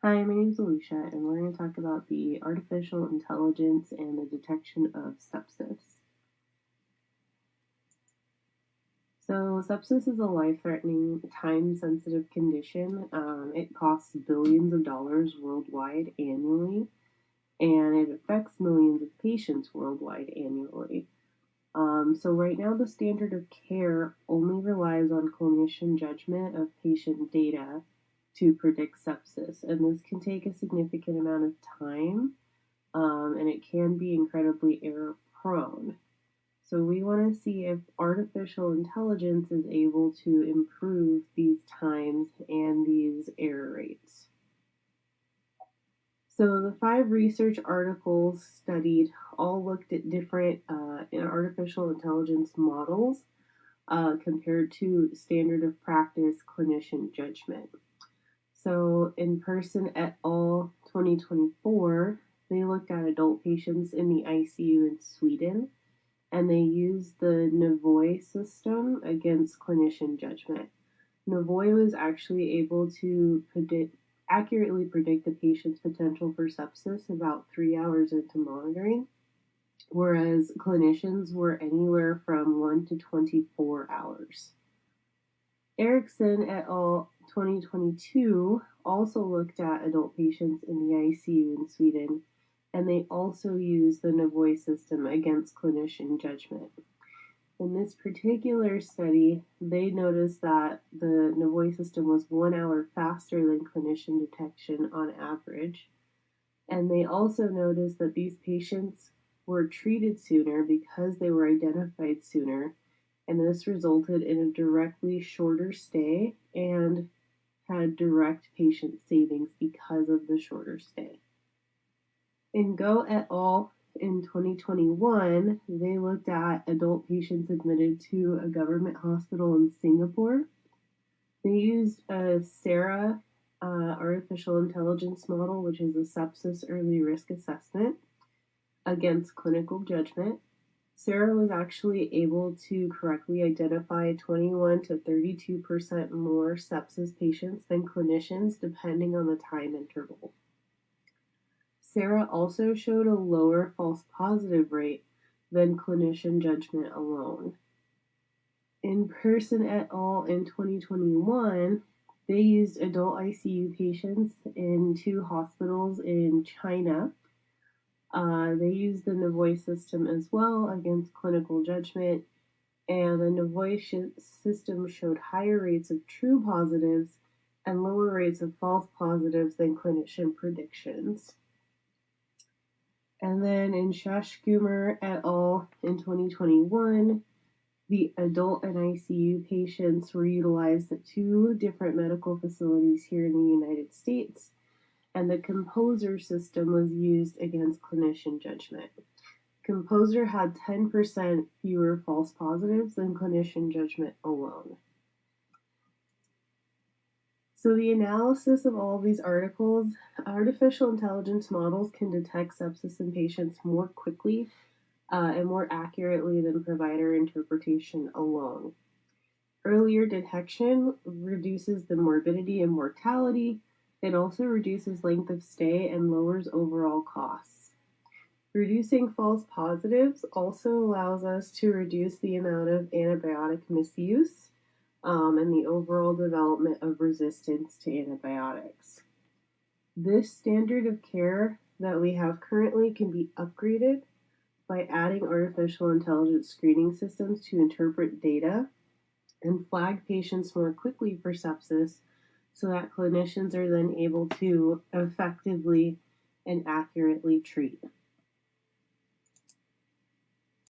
Hi, my name is Alicia, and we're going to talk about the artificial intelligence and the detection of sepsis. So, sepsis is a life-threatening, time-sensitive condition. It costs billions of dollars worldwide annually, and it affects millions of patients worldwide annually. So right now, the standard of care only relies on clinician judgment of patient data to predict sepsis, and this can take a significant amount of time, and it can be incredibly error prone. So we want to see if artificial intelligence is able to improve these times and these error rates. So the 5 research articles studied all looked at different artificial intelligence models compared to standard of practice clinician judgment. So in Person et al. 2024, they looked at adult patients in the ICU in Sweden, and they used the Navoy system against clinician judgment. Navoy was actually able to accurately predict the patient's potential for sepsis about 3 hours into monitoring, whereas clinicians were anywhere from 1 to 24 hours. Erickson et al. 2022 also looked at adult patients in the ICU in Sweden, and they also used the Navoy system against clinician judgment. In this particular study, they noticed that the Navoy system was 1 hour faster than clinician detection on average. And they also noticed that these patients were treated sooner because they were identified sooner, and this resulted in a directly shorter stay and had direct patient savings because of the shorter stay. In Go et al. In 2021, they looked at adult patients admitted to a government hospital in Singapore. They used a SARA artificial intelligence model, which is a sepsis early risk assessment, against clinical judgment. SARA was actually able to correctly identify 21 to 32% more sepsis patients than clinicians, depending on the time interval. SARA also showed a lower false positive rate than clinician judgment alone. In Person et al. In 2021, they used adult ICU patients in 2 hospitals in China. They used the Navoy system as well against clinical judgment, and the Navoy system showed higher rates of true positives and lower rates of false positives than clinician predictions. And then in Shashkumer et al. In 2021, the adult and ICU patients were utilized at 2 different medical facilities here in the United States, and the Composer system was used against clinician judgment. Composer had 10% fewer false positives than clinician judgment alone. So the analysis of all of these articles, artificial intelligence models can detect sepsis in patients more quickly and more accurately than provider interpretation alone. Earlier detection reduces the morbidity and mortality. It also reduces length of stay and lowers overall costs. Reducing false positives also allows us to reduce the amount of antibiotic misuse and the overall development of resistance to antibiotics. This standard of care that we have currently can be upgraded by adding artificial intelligence screening systems to interpret data and flag patients more quickly for sepsis so that clinicians are then able to effectively and accurately treat.